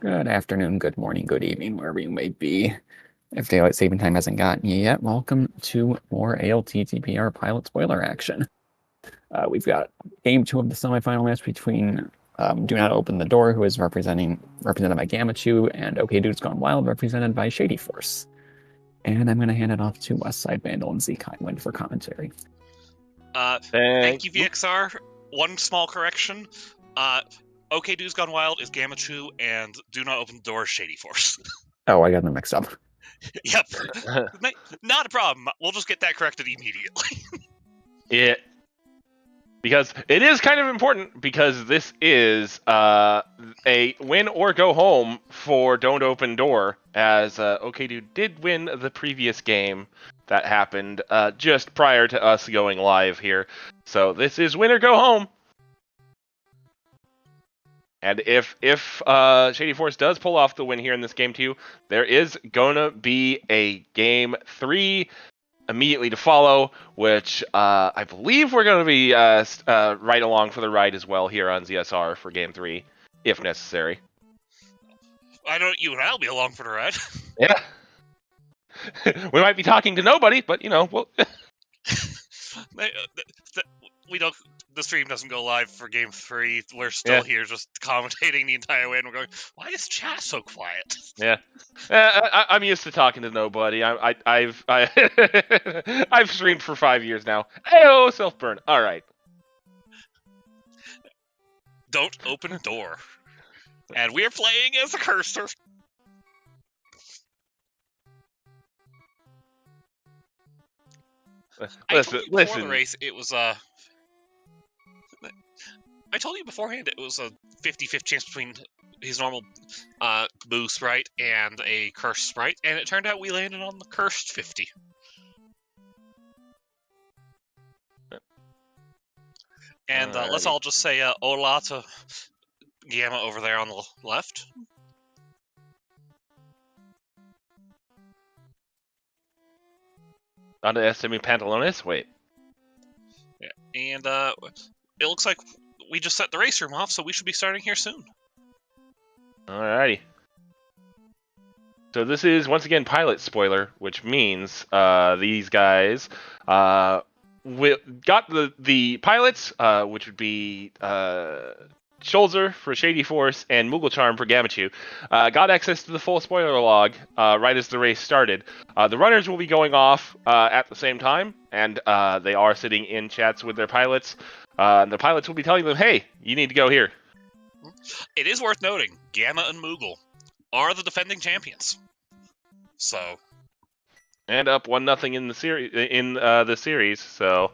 Good afternoon, good morning, good evening, wherever you may be. If daylight saving time hasn't gotten you yet, welcome to more ALttPR pilot spoiler action. We've got game 2 of the semifinal match between Do Not Open the Door, who is represented by Gamachu, and OK Dude's Gone Wild, represented by Shady Force. And I'm going to hand it off to Westside Vandal and Z Kindwind for commentary. Thank you, VXR. One small correction. OK Dude's Gone Wild is Gamachu, and Do Not Open the Door is Shady Force. Oh, I got them mixed up. Yep. Not a problem. We'll just get that corrected immediately. Yeah. Because it is kind of important, because this is a win or go home for Don't Open Door, as OK Dude did win the previous game that happened just prior to us going live here. So this is win or go home. And if Shady Force does pull off the win here in this game 2, there is going to be a game 3 immediately to follow, which I believe we're going to be right along for the ride as well here on ZSR for game 3, if necessary. I know you and I'll be along for the ride. Yeah. We might be talking to nobody, but, you know, we'll... We don't. The stream doesn't go live for game 3. We're still here just commentating the entire way, and we're going, why is chat so quiet? Yeah. I'm used to talking to nobody. I've I've streamed for 5 years now. Ayo, self-burn. All right. Don't open door. And we are playing as a cursor. Listen. Before the race, it was I told you beforehand it was a 50-50 chance between his normal Boo sprite and a cursed sprite, and it turned out we landed on the cursed 50. And let's all just say hola to Gamma over there on the left. On the SME Pantalones? Wait. Yeah, and it looks like we just set the race room off, so we should be starting here soon. Alrighty. So this is, once again, pilot spoiler, which means these guys got the pilots, which would be Scholzer for Shady Force and Moogle Charm for Gamachu, got access to the full spoiler log right as the race started. The runners will be going off at the same time, and they are sitting in chats with their pilots. The pilots will be telling them, hey, you need to go here. It is worth noting, Gamma and Moogle are the defending champions. So, and up 1-0 in the series. So,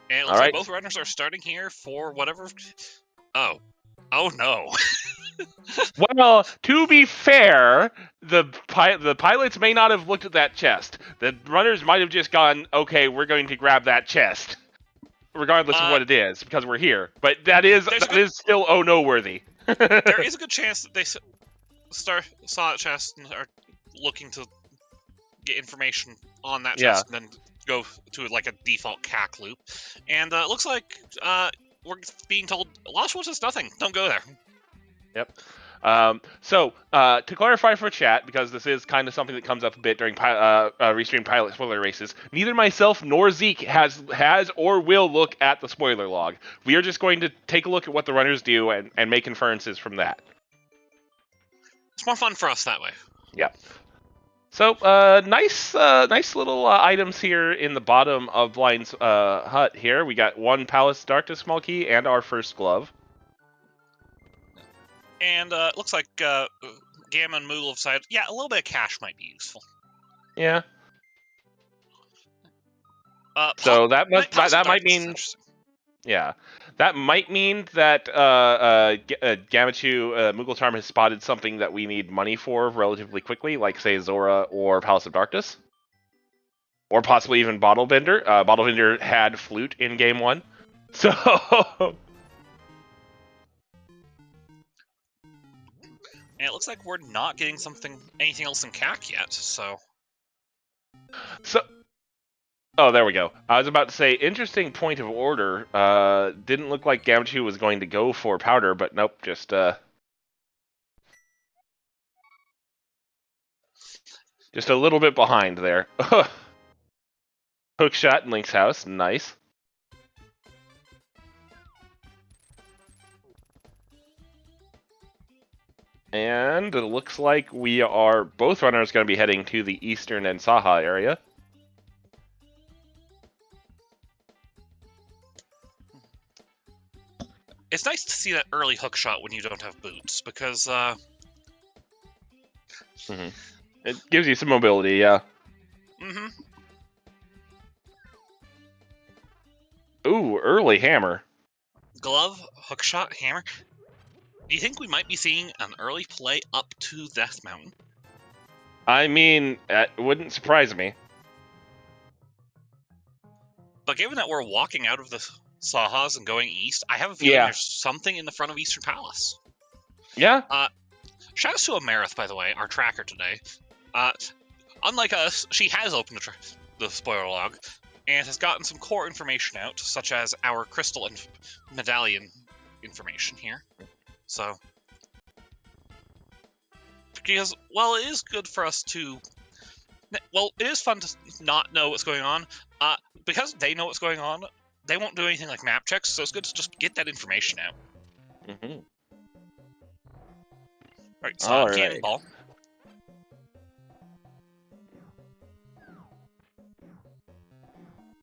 and it looks like both runners are starting here for whatever. Oh no. Well, to be fair, the pilots may not have looked at that chest. The runners might have just gone, okay, we're going to grab that chest, regardless of what it is, because we're here. But that is still oh no worthy. There is a good chance that they saw that chest and are looking to get information on that chest, and then go to like a default CAC loop. And it looks like we're being told Lost Woods is nothing. Don't go there. Yep. So to clarify for chat, because this is kind of something that comes up a bit during restream pilot spoiler races, neither myself nor Zeke has or will look at the spoiler log. We are just going to take a look at what the runners do and make inferences from that. It's more fun for us that way. Yeah. So nice little items here in the bottom of Blind's hut here. We got one Palace Darkness small key and our first glove. And it looks like Gamma and Moogle have decided, yeah, a little bit of cash might be useful. Yeah. So that might mean, yeah, that might mean that Gamachu Moogle Charm has spotted something that we need money for relatively quickly, like say Zora or Palace of Darkness, or possibly even Bottle Vendor. Bottle Vendor had Flute in game 1, so. And it looks like we're not getting anything else in CAC yet, so. Oh, there we go. I was about to say, interesting point of order. Didn't look like Gamachu was going to go for powder, but nope, just Just a little bit behind there. Hook shot in Link's house. Nice. And it looks like both runners going to be heading to the eastern and Saha area. It's nice to see that early hook shot when you don't have boots, because It gives you some mobility, yeah. Ooh, early hammer. Glove, hook shot, hammer. Do you think we might be seeing an early play up to Death Mountain? I mean, it wouldn't surprise me. But given that we're walking out of the Sahas and going east, I have a feeling there's something in the front of Eastern Palace. Yeah? Shouts to Amarith, by the way, our tracker today. Unlike us, she has opened the spoiler log and has gotten some core information out, such as our crystal and medallion information here. So, because while it is good for us to, well, it is fun to not know what's going on. Because they know what's going on, they won't do anything like map checks. So it's good to just get that information out. Right, so cannonball.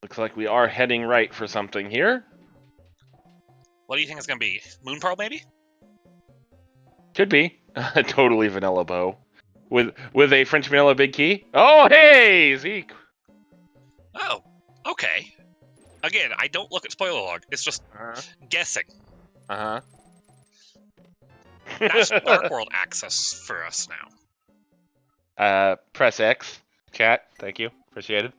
Looks like we are heading right for something here. What do you think it's going to be? Moon Pearl, maybe? Could be. Totally vanilla bow. With a French vanilla big key. Oh, hey, Zeke! Oh, okay. Again, I don't look at spoiler log. It's just guessing. Uh-huh. That's Dark World access for us now. Press X. Chat. Thank you. Appreciate it.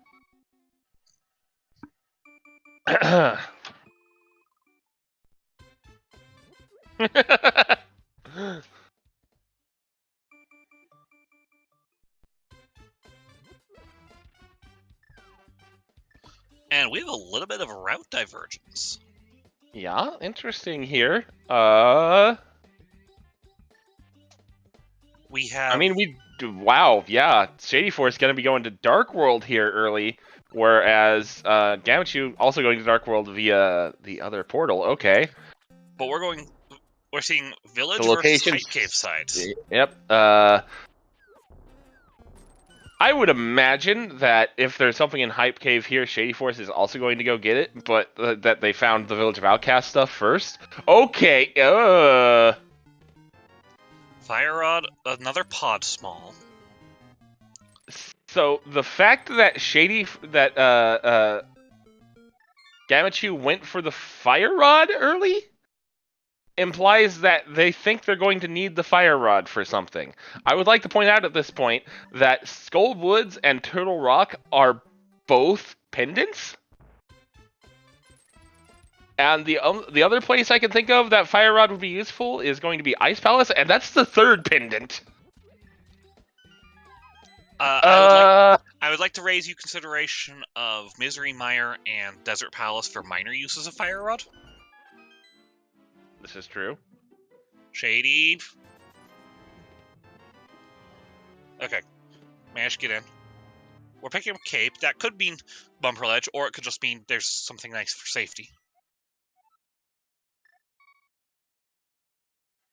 And we have a little bit of a route divergence. Yeah, interesting here. We have... I mean, wow, yeah. Shady Force going to be going to Dark World here early, whereas Gamachu also going to Dark World via the other portal. Okay. But we're seeing Village The versus Hype Cave sides. Yep. I would imagine that if there's something in Hype Cave here, Shady Force is also going to go get it, but that they found the Village of Outcast stuff first. Okay, Fire Rod, another pod small. So the fact that Gamachu went for the Fire Rod early implies that they think they're going to need the Fire Rod for something. I would like to point out at this point that Skull Woods and Turtle Rock are both pendants. And the other place I can think of that Fire Rod would be useful is going to be Ice Palace, and that's the third pendant. I would like to raise you consideration of Misery Mire and Desert Palace for minor uses of Fire Rod. This is true. Shady. Okay. Managed to get in. We're picking up Cape. That could mean Bumper Ledge, or it could just mean there's something nice for safety.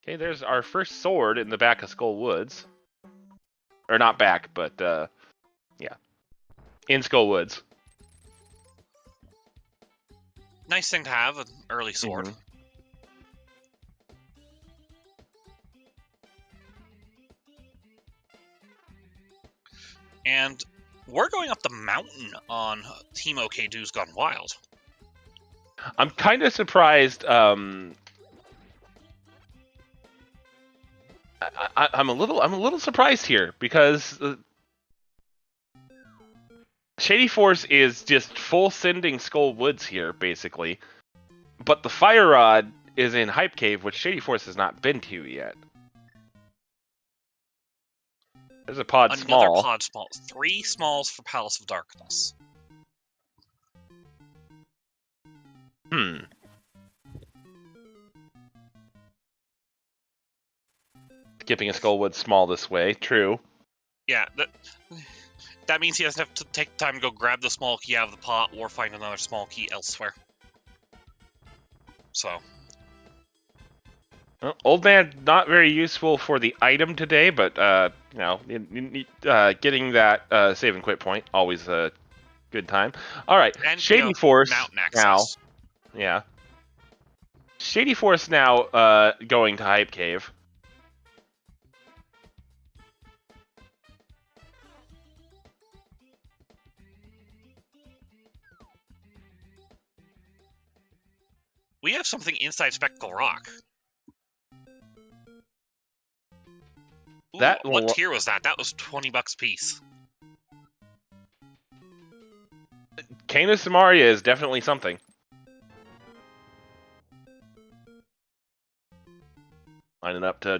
Okay, there's our first sword in the back of Skull Woods. Or not back, but, yeah. In Skull Woods. Nice thing to have, an early sword. Mm-hmm. And we're going up the mountain on Team OK Do's Gone Wild. I'm kind of surprised. I'm a little surprised here because Shady Force is just full sending Skull Woods here, basically. But the Fire Rod is in Hype Cave, which Shady Force has not been to yet. There's a pod small. Another pod small. 3 smalls for Palace of Darkness. Skipping a Skullwood small this way, true. Yeah, that means he doesn't have to take time to go grab the small key out of the pot or find another small key elsewhere. So. Well, old man, not very useful for the item today, but getting that save and quit point, always a good time. All right, And, Shady Force mountain now. access. Yeah. Shady Force now going to Hype Cave. We have something inside Spectacle Rock. Ooh, what tier was that? That was $20 a piece. Canis Samaria is definitely something. Lining up to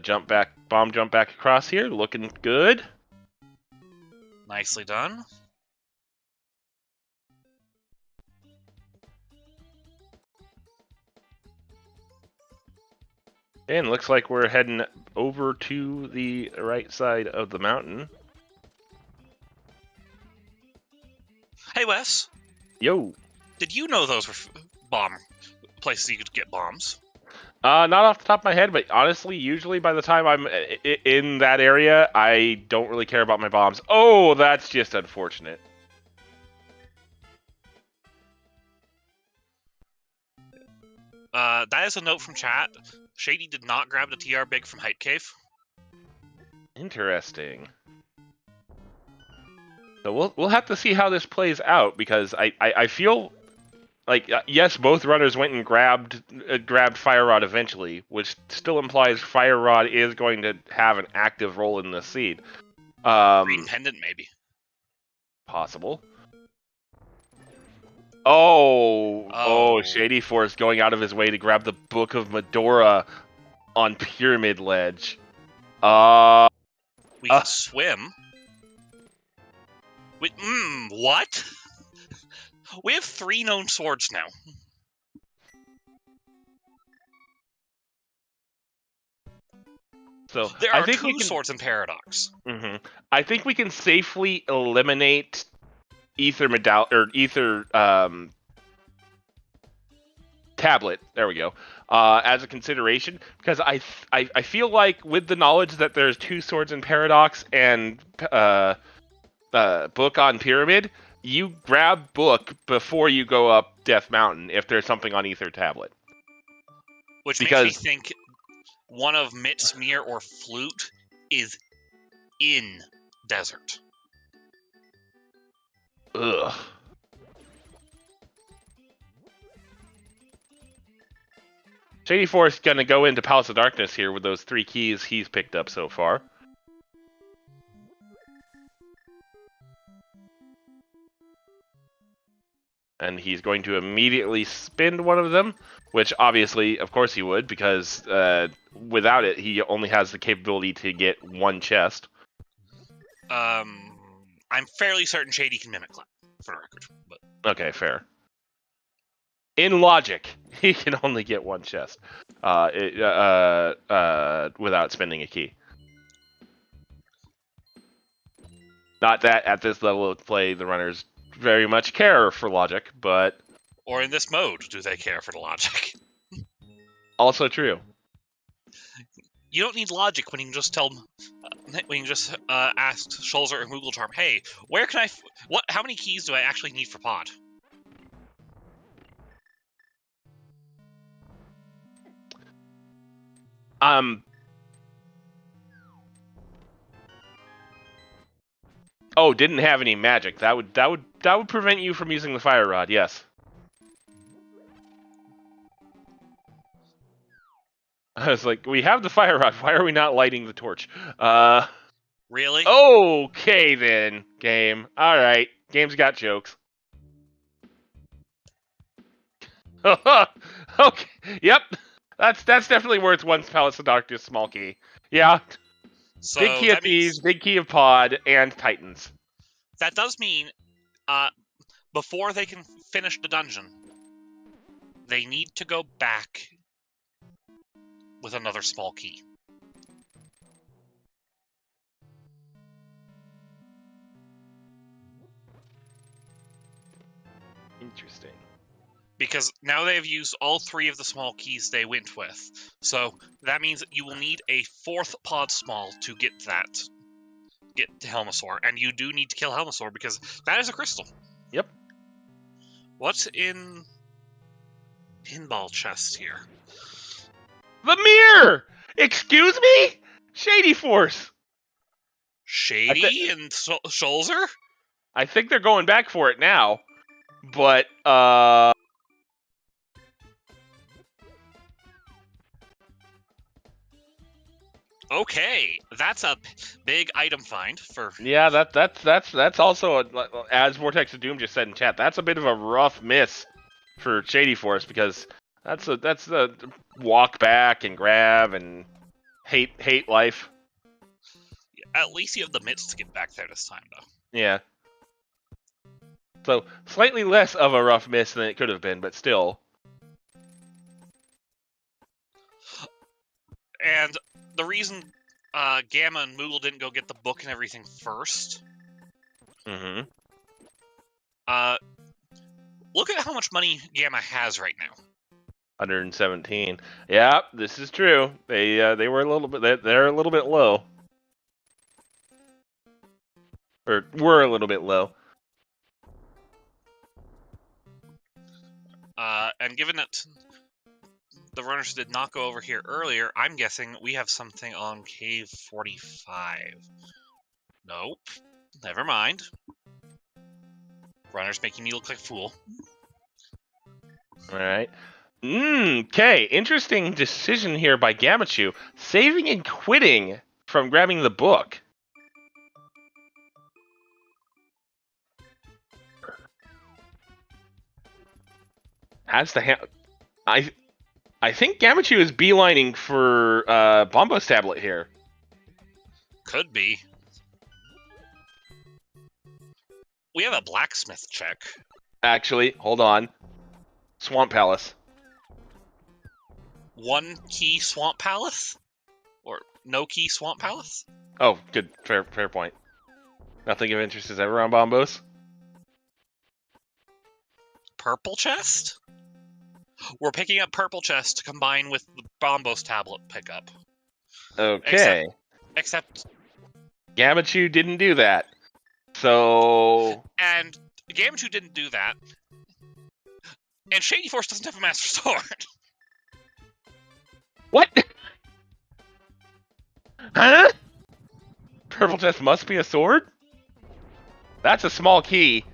bomb jump back across here, looking good. Nicely done. And looks like we're heading over to the right side of the mountain. Hey, Wes. Yo. Did you know those were bomb places you could get bombs? Not off the top of my head, but honestly, usually by the time I'm in that area, I don't really care about my bombs. Oh, that's just unfortunate. That is a note from chat. Shady did not grab the TR Big from Hype Cave. Interesting. So we'll have to see how this plays out, because I feel like, yes, both runners went and grabbed Fire Rod eventually, which still implies Fire Rod is going to have an active role in this seed. Green Pendant, maybe. Possible. Oh, Shady Force going out of his way to grab the Book of Medora on Pyramid Ledge. We can swim. What? We have 3 known swords now. So there are 2 swords in Paradox. I think we can safely eliminate Ether Tablet. There we go. As a consideration, because I feel like with the knowledge that there's 2 swords in Paradox and Book on Pyramid, you grab Book before you go up Death Mountain if there's something on Ether Tablet. Which makes me think one of Mitt's Mirror or Flute is in Desert. Ugh. Shady Force gonna go into Palace of Darkness here with those 3 keys he's picked up so far. And he's going to immediately spend one of them, which obviously, of course he would, because without it, he only has the capability to get 1 chest. I'm fairly certain Shady can Mimic Clap, for the record. But... Okay, fair. In logic, he can only get 1 chest without spending a key. Not that at this level of play, the runners very much care for logic, but... Or in this mode, do they care for the logic? Also true. You don't need logic when you can just tell them, when you just ask Schulzer or Moogle Charm, hey, where can I... how many keys do I actually need for pod? Oh, didn't have any magic. That would prevent you from using the Fire Rod, yes. I was like, we have the Fire Rod, why are we not lighting the torch? Really? Okay then, game. Alright, game's got jokes. Okay, yep. That's definitely worth 1 Palace of Darkness small key. Yeah. So big key of Thieves, big key of Pod, and Titans. That does mean, before they can finish the dungeon, they need to go back with another small key. Interesting. Because now they have used all 3 of the small keys they went with. So that means that you will need a 4th pod small to get Helmasaur. And you do need to kill Helmasaur because that is a crystal. Yep. What's in pinball chest here? The mirror! Excuse me? Shady Force! Shady and Scholzer? I think they're going back for it now. But, Okay, that's a big item find for... yeah, that's also, as Vortex of Doom just said in chat, that's a bit of a rough miss for Shady Force, because that's the walk back and grab and hate life. At least you have the mitts to get back there this time, though. Yeah. So, slightly less of a rough miss than it could have been, but still. And the reason Gamma and Moogle didn't go get the book and everything first... Mm-hmm. Look at how much money Gamma has right now. 117. Yeah, this is true. They were a little bit. They're a little bit low. Or were a little bit low. And given that the runners did not go over here earlier, I'm guessing we have something on Cave 45. Nope. Never mind. Runners making me look like a fool. Alright. Okay, interesting decision here by Gamachu. Saving and quitting from grabbing the book. Has the I think Gamachu is beelining for Bombo's tablet here. Could be. We have a blacksmith check. Actually, hold on. Swamp Palace. 1 key Swamp Palace? Or no key Swamp Palace? Oh, good. Fair point. Nothing of interest is ever on Bombos. Purple chest? We're picking up purple chest to combine with the Bombos tablet pickup. Okay. Except Gamachu didn't do that. So... And Gamachu didn't do that. And Shady Force doesn't have a Master Sword. What? Huh? Purple chest must be a sword? That's a small key.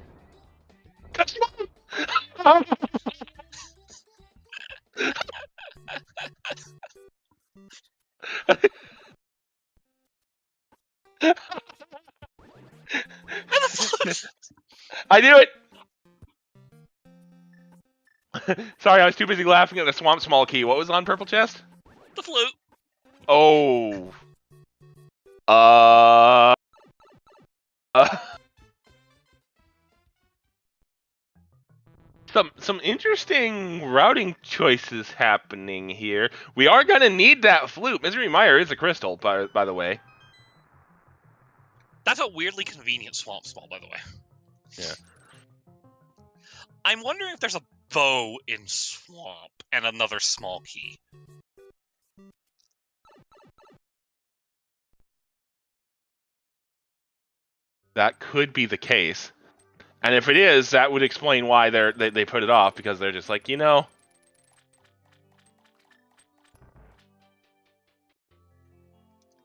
I knew it! Sorry, I was too busy laughing at the swamp small key. What was on purple chest? The flute. Oh. Some interesting routing choices happening here. We are gonna need that flute. Misery Mire is a crystal, by the way. That's a weirdly convenient swamp small, by the way. Yeah. I'm wondering if there's a bow in swamp and another small key. That could be the case. And if it is, that would explain why they put it off, because they're just like, you know.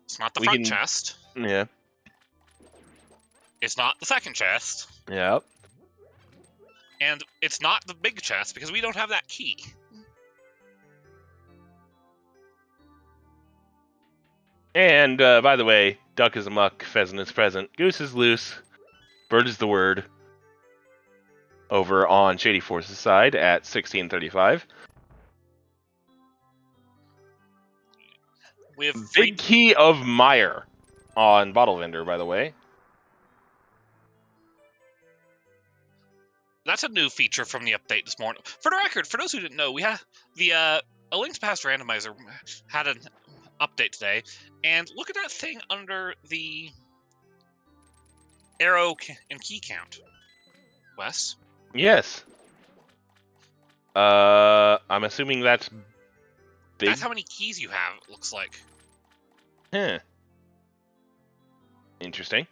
It's not the front chest. Yeah. It's not the second chest. Yep. And it's not the big chest, because we don't have that key. And, by the way, duck is amuck, pheasant is present, goose is loose, bird is the word. Over on Shady Force's side at 1635. We have Big Key of Mire on Bottle Vendor, by the way. That's a new feature from the update this morning. For the record, for those who didn't know, we have the A Link's Past Randomizer had an update today, and look at that thing under the arrow and key count. Wes? Yes. I'm assuming that's big. That's how many keys you have, it looks like. Huh. Interesting.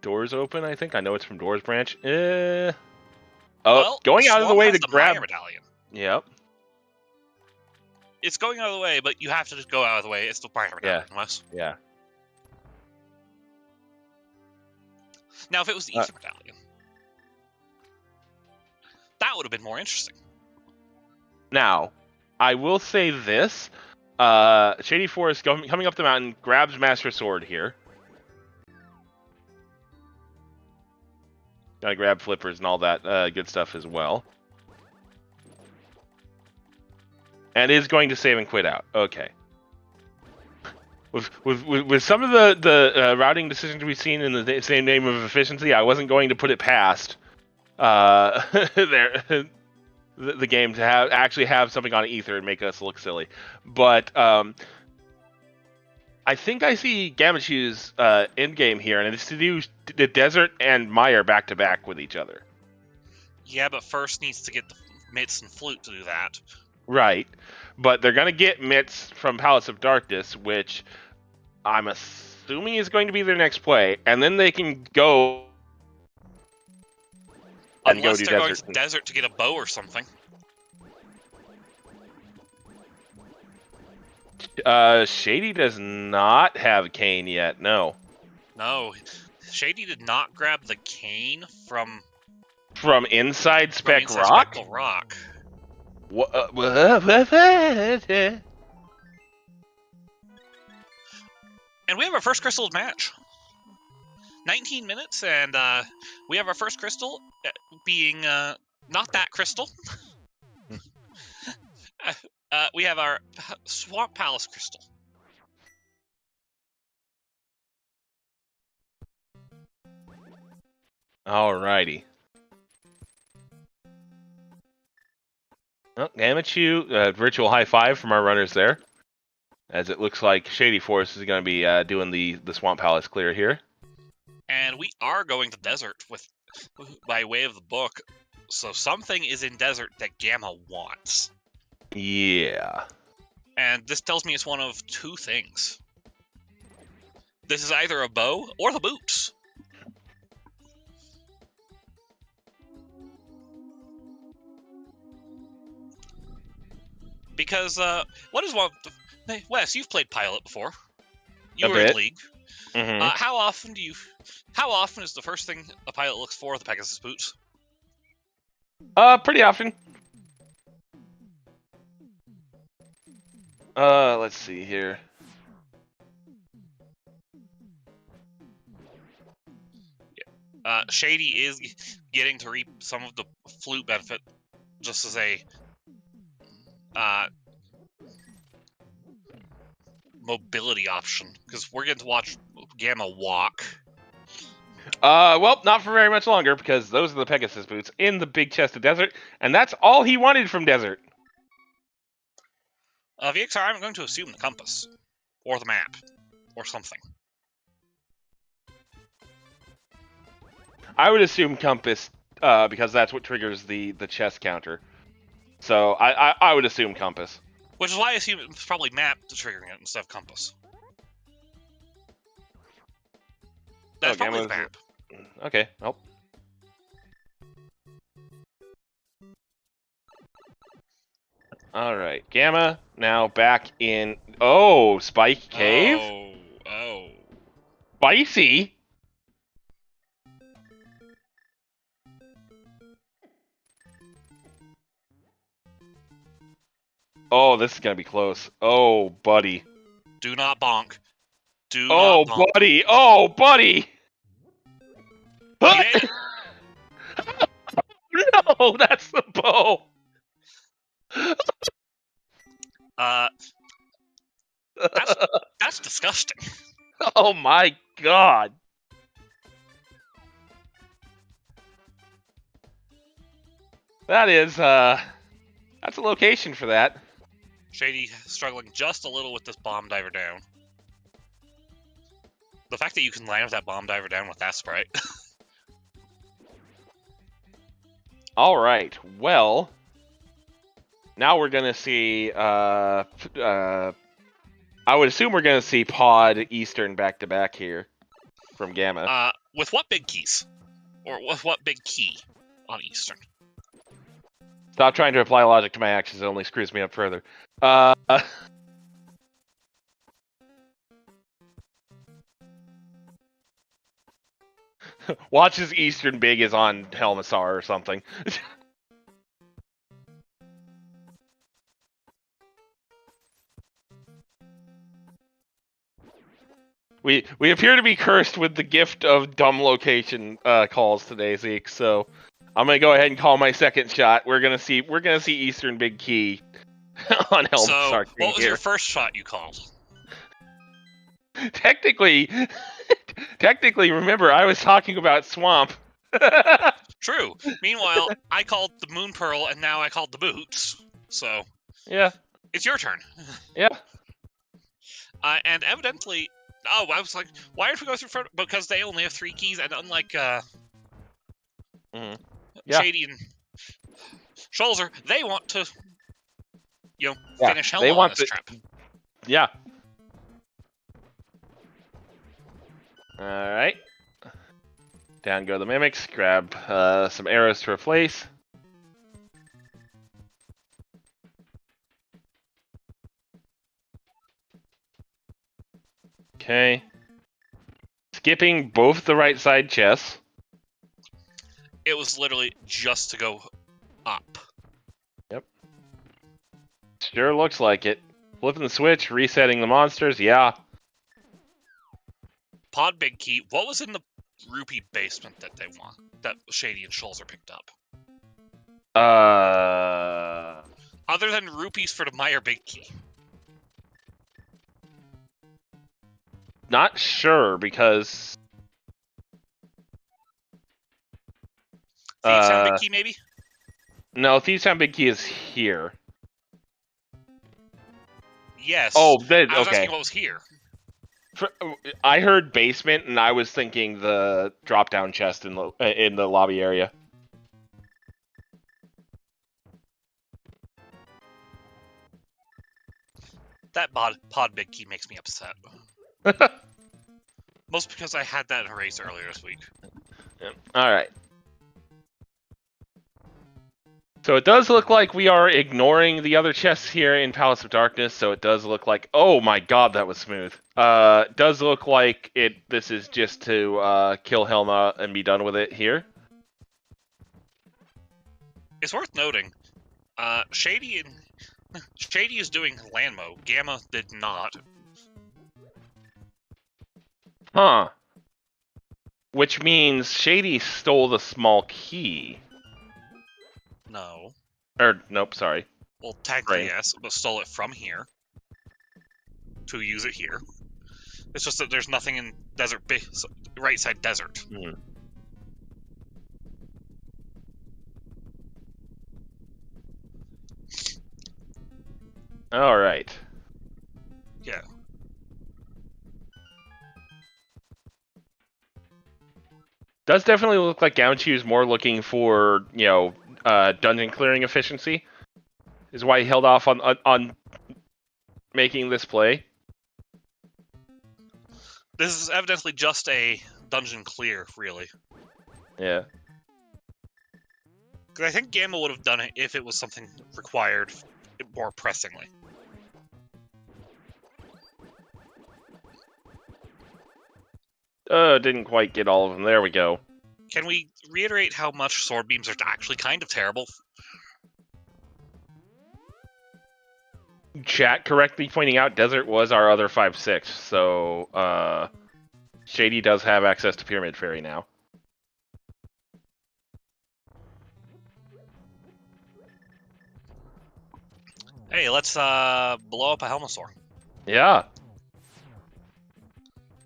Doors open, I think. I know it's from Doors Branch. Oh, Well, going out of the Swamp way has to the grab. Maya medallion. Yep. It's going out of the way, but you have to just go out of the way. It's the Maya medallion, Wes. Yeah. Now, if it was the Ether medallion, that would have been more interesting. Now, I will say this. Shady Forest coming up the mountain, grabs Master Sword here. Gotta grab flippers and all that good stuff as well. And is going to save and quit out. Okay. With some of the routing decisions we've seen in the same name of efficiency, I wasn't going to put it past the game to actually have something on Ether and make us look silly. But I think I see Gamachu's end game here, and it's to do the Desert and Mire back to back with each other. Yeah, but first needs to get the Mitts and Flute to do that. Right, but they're gonna get Mitts from Palace of Darkness, which I'm assuming is going to be their next play, and then they can go and Unless go do they're going Desert. to Desert to get a bow or something. Shady does not have Cane yet. No, No, Shady did not grab the cane from inside Spec Rock. Spectral Rock. And we have our first crystal match. 19 minutes, and we have our first crystal being not that crystal. We have our Swamp Palace crystal. Alrighty. Well, Gamachu, virtual high five from our runners there. As it looks like Shady Forest is going to be doing the Swamp Palace clear here. And we are going to Desert by way of the book. So something is in Desert that Gamma wants. Yeah. And this tells me it's one of two things. This is either a bow or the boots. Because, what is one... Hey, Wes, you've played Pilot before. You were in League. Mm-hmm. How often is the first thing a pilot looks for the Pegasus boots? Pretty often. Let's see here. Shady is getting to reap some of the flute benefit just as a mobility option, because we're getting to watch Gamma walk. Well, not for very much longer, because those are the Pegasus boots in the big chest of Desert, and that's all he wanted from Desert. VXR, I'm going to assume the compass, or the map, or something. I would assume compass, because that's what triggers the chest counter. So I would assume compass. Which is why I assume it's probably map triggering it instead of compass. That's probably the map. Okay, nope. Alright, Gamma, now back in... Oh, Spike Cave? Oh. Spicy? Oh, this is gonna be close. Oh, buddy. Do not bonk. Do not bonk. Buddy! Oh, buddy! Okay. No, that's the bow! That's disgusting. Oh my god. That is, that's a location for that. Shady struggling just a little with this bomb diver down. The fact that you can line up that bomb diver down with that sprite. All right. Well, now we're gonna see. I would assume we're gonna see Pod Eastern back to back here from Gamma. With what big keys? Or with what big key on Eastern? Stop trying to apply logic to my actions. It only screws me up further. Watch as Eastern Big is on Helmassar or something. We appear to be cursed with the gift of dumb location calls today, Zeke. So I'm gonna go ahead and call my second shot. We're gonna see Eastern Big Key on Helmassar. So what was your first shot you called? Technically, remember I was talking about Swamp. True. Meanwhile, I called the Moon Pearl, and now I called the Boots. So yeah, it's your turn. Yeah. And evidently, I was like, why did we go through front? Because they only have 3 keys, and unlike Shady and Scholzer, they want to, finish Helma on this trip. Yeah. Alright. Down go the Mimics, grab some arrows to replace. Okay. Skipping both the right side chests. It was literally just to go up. Yep. Sure looks like it. Flipping the switch, resetting the monsters, yeah. Pod Big Key, what was in the rupee basement that they want? That Shady and Scholzer picked up? Other than rupees for the Meyer Big Key. Not sure, because... Thieves Town Big Key, maybe? No, Thieves Town Big Key is here. Yes. Oh, I was okay. asking what was here. I heard basement, and I was thinking the drop-down chest in the lobby area. That pod Big Key makes me upset. Most because I had that in a race earlier this week. Yeah. Alright. So it does look like we are ignoring the other chests here in Palace of Darkness, so it does look like... Oh my god, that was smooth. It does look like this is just to kill Helma and be done with it here. It's worth noting, Shady is doing Landmo. Gamma did not. Huh. Which means Shady stole the small key. No. Nope, sorry. Well, technically yes, but stole it from here. To use it here. It's just that there's nothing in right side desert. Alright. Yeah. Does definitely look like Gouchu is more looking for, dungeon clearing efficiency. Is why he held off on making this play. This is evidently just a dungeon clear, really. Yeah. Because I think Gamma would have done it if it was something required more pressingly. Didn't quite get all of them. There we go. Can we reiterate how much sword beams are actually kind of terrible? Chat correctly pointing out Desert was our other 5/6, so Shady does have access to Pyramid Fairy now. Hey, let's blow up a Helmasaur. Yeah.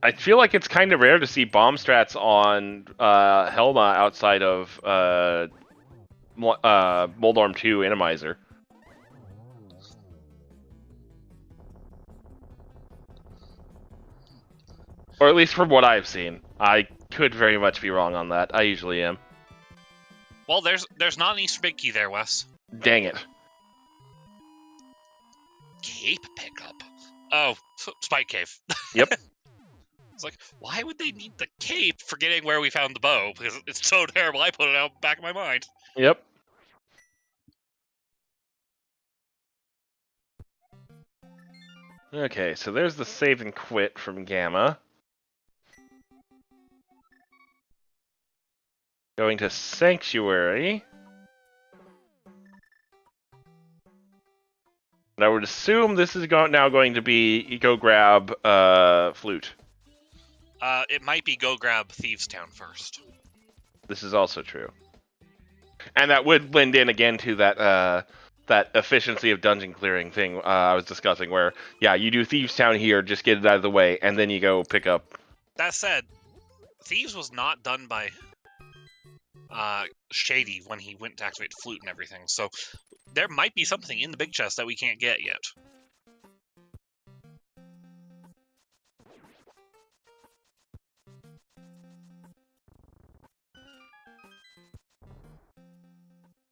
I feel like it's kind of rare to see bomb strats on Helma outside of Moldorm 2 Randomizer. Or at least from what I've seen. I could very much be wrong on that. I usually am. Well, there's not an Eastern Big Key there, Wes. Dang it. Cape pickup. Oh, Spike Cave. Yep. It's like, why would they need the cape forgetting where we found the bow? Because it's so terrible, I put it out back of my mind. Yep. Okay, so there's the save and quit from Gamma. Going to Sanctuary. And I would assume this is now going to be go grab Flute. It might be go grab Thieves Town first. This is also true. And that would blend in again to that that efficiency of dungeon clearing thing I was discussing, where, yeah, you do Thieves Town here, just get it out of the way, and then you go pick up. That said, Thieves was not done by Shady when he went to activate Flute and everything, so there might be something in the big chest that we can't get yet.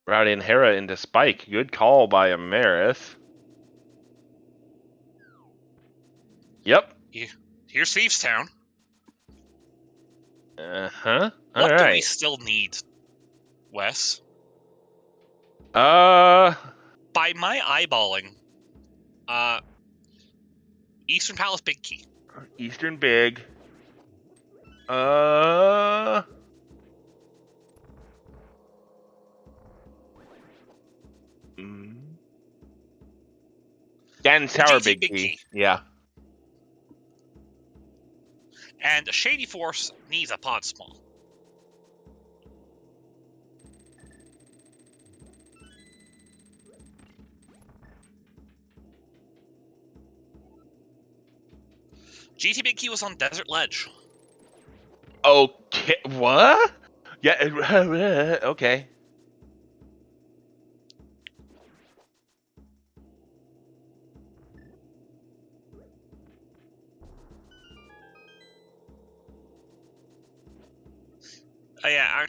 Routing Hera into Spike. Good call by Amerith. Yep. Here's Thieves Town. Uh-huh. What do we Alright. still need, Wes? Uh... By my eyeballing, Eastern Palace Big Key. Eastern Big. And Sour GT Big Big Key. Key. Yeah. And Shady Force needs a pod small. GT Big Key was on Desert Ledge. Okay, what? Yeah, okay. Yeah.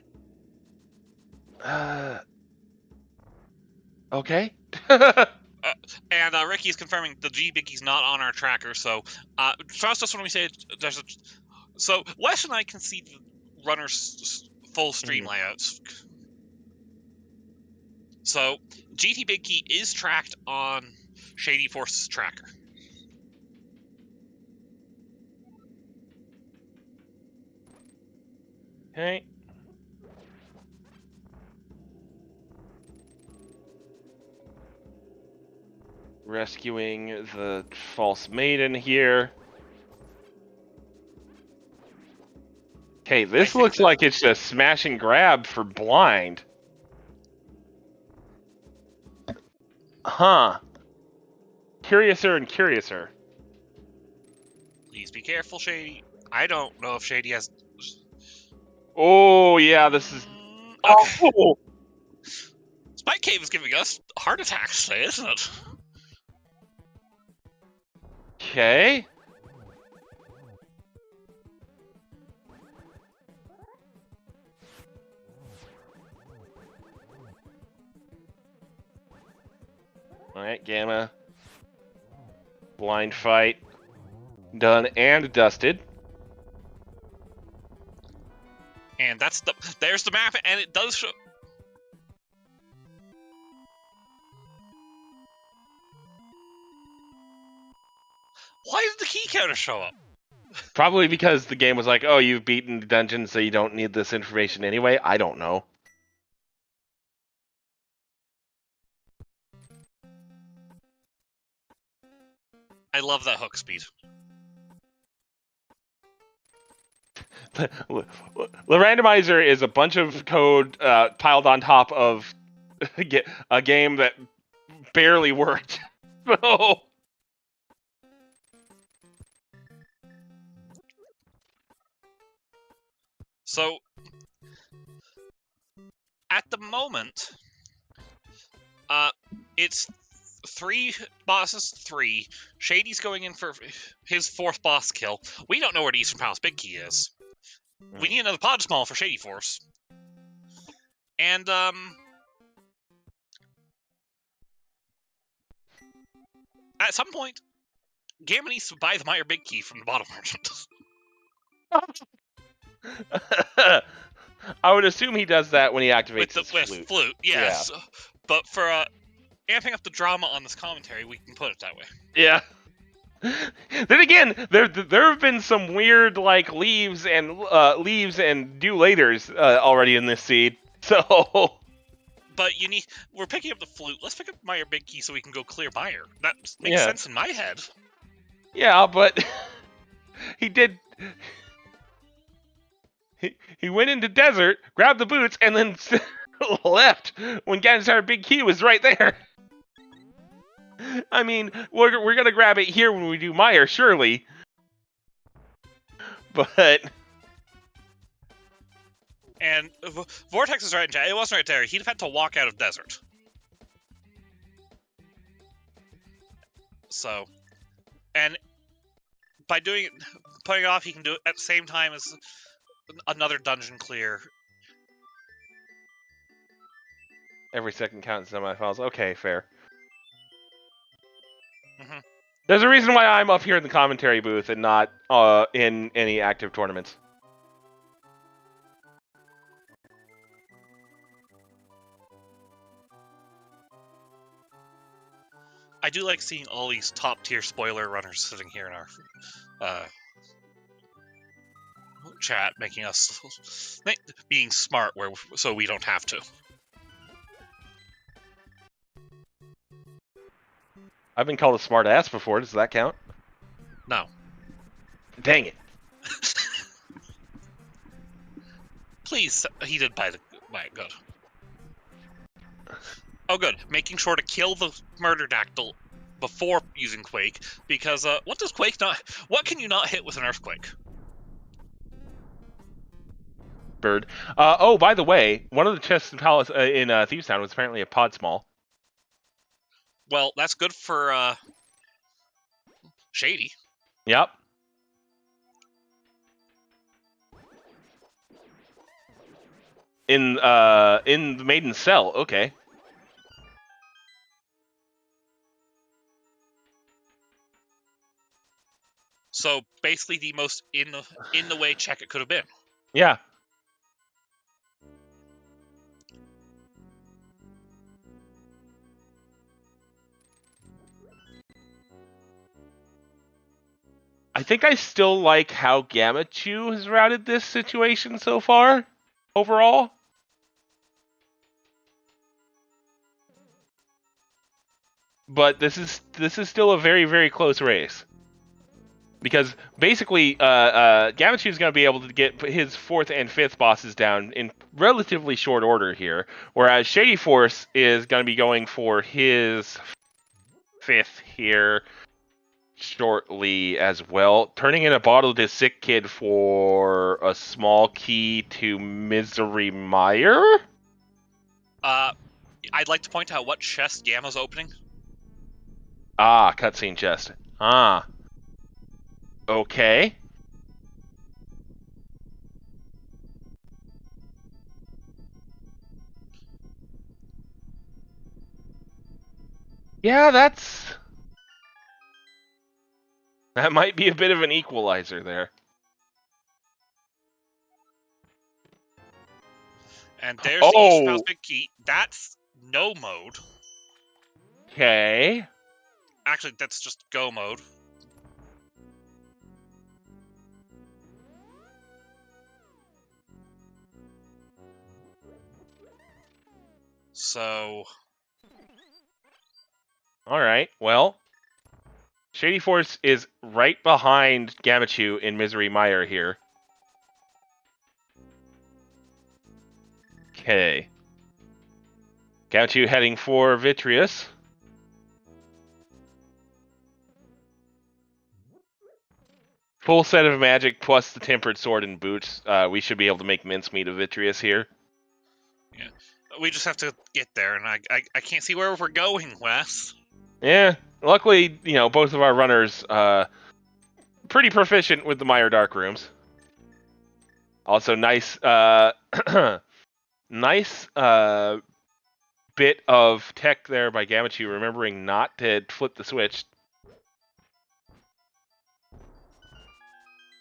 Okay. And Ricky's confirming the G Big Key's not on our tracker, so trust us when we say there's a. So Wes and I can see the runner's full stream layouts. So GT Big Key is tracked on Shady Force's tracker. Okay. Rescuing the false maiden here. Okay, this looks like it's a smash and grab for blind. Huh. Curiouser and curiouser. Please be careful, Shady. I don't know if Shady has. Oh, yeah, this is. Okay. Oh! Spike Cave is giving us heart attacks today, isn't it? Okay. Alright, Gamma. Blind fight. Done and dusted. And there's the map, and it does show. Why did the key counter show up? Probably because the game was like, oh, you've beaten the dungeon, so you don't need this information anyway. I don't know. I love that hook speed. The randomizer is a bunch of code piled on top of a game that barely worked. So, at the moment, it's 3 bosses, 3. Shady's going in for his 4th boss kill. We don't know where the Eastern Palace Big Key is. We need another Pod Small for Shady Force. And, at some point, Gamma needs to buy the Meyer Big Key from the bottom merchant. I would assume he does that when he activates his with flute. Yes. Yeah. But for amping up the drama on this commentary, we can put it that way. Yeah. Then again, there have been some weird like leaves and do laters already in this seed. So. But we're picking up the flute. Let's pick up Meyer Big Key so we can go clear Meyer. That makes sense in my head. Yeah, but he did. He went into desert, grabbed the boots, and then left when Gantar Big Key was right there. I mean, we're gonna grab it here when we do Meyer, surely. But. And Vortex is right in chat. It wasn't right there. He'd have had to walk out of desert. So, and by putting it off, he can do it at the same time as another dungeon clear. Every second counts in semifinals. Okay, fair. Mm-hmm. There's a reason why I'm up here in the commentary booth and not in any active tournaments. I do like seeing all these top-tier spoiler runners sitting here in our chat, making us being smart, so we don't have to. I've been called a smart ass before. Does that count? No. Dang it. Please, he did buy it. Good. Oh, good. Making sure to kill the Murder Dactyl before using Quake, because what does Quake not? What can you not hit with an Earthquake? Bird. Oh, by the way, one of the chests in Palace in Thieves Town was apparently a pod small. Well, that's good for Shady. Yep. In the Maiden Cell. Okay. So basically, the most in the way check it could have been. Yeah. I think I still like how Gamachu has routed this situation so far, overall. But this is still a very, very close race. Because basically, Gamachu is going to be able to get his 4th and 5th bosses down in relatively short order here, whereas Shady Force is going to be going for his 5th here shortly as well, turning in a bottle to Sick Kid for a small key to Misery Meyer. I'd like to point out what chest Gamma's opening. Ah, cutscene chest. Ah. Okay. Yeah, that might be a bit of an equalizer there. And there's the Eastern Palace Big Key. That's no mode. Okay. Actually, that's just go mode. So... Alright, well... Shady Force is right behind Gamachu in Misery Meyer here. Okay. Gamachu heading for Vitreous. Full set of magic plus the Tempered Sword and boots. We should be able to make mincemeat of Vitreous here. Yeah. We just have to get there, and I can't see where we're going, Wes. Yeah. Luckily, both of our runners pretty proficient with the Meyer Dark Rooms. Also, nice nice bit of tech there by Gamachu, remembering not to flip the switch.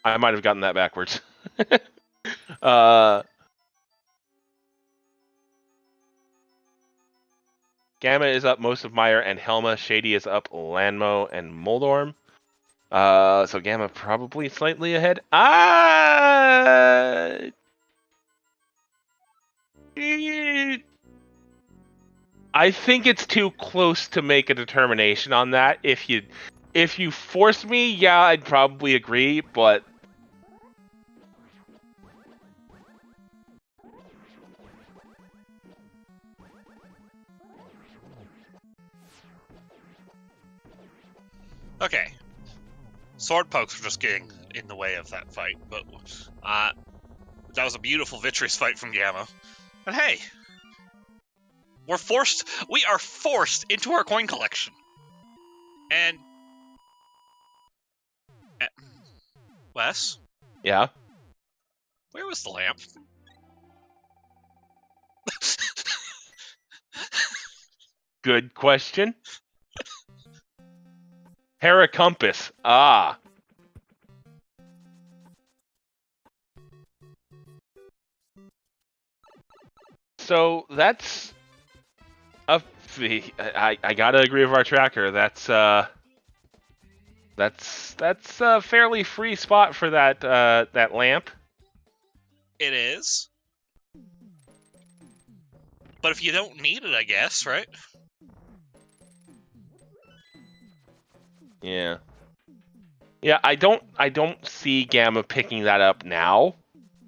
I might have gotten that backwards. Gamma is up most of Meyer and Helma. Shady is up Lanmo and Moldorm. So Gamma probably slightly ahead. I think it's too close to make a determination on that. If you force me, yeah, I'd probably agree, but Okay. Sword pokes were just getting in the way of that fight, but that was a beautiful Vitreous fight from Gamma. But hey, we are forced into our coin collection. And Wes? yeah. Where was the lamp? Good question. Hera Compass. Ah. So that's I gotta agree with our tracker. That's a fairly free spot for that lamp. It is. But if you don't need it, I guess, right? Yeah. Yeah, I don't see Gamma picking that up now.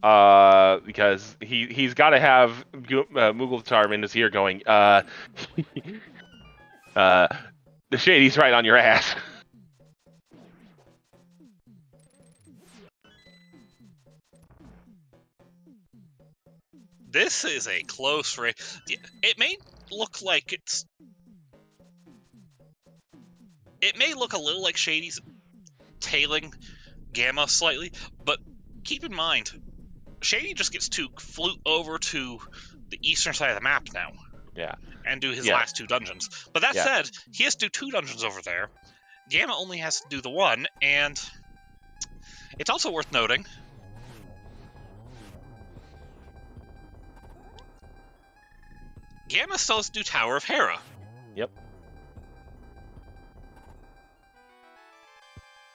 Because he's got to have Mughal in his ear going, the Shady's right on your ass. This is a close race. It may look like it may look a little like Shady's tailing Gamma slightly, but keep in mind, Shady just gets to flute over to the eastern side of the map now. Yeah. And do his last 2 dungeons. But that said, he has to do 2 dungeons over there. Gamma only has to do the 1, and it's also worth noting Gamma still has to do Tower of Hera. Yep.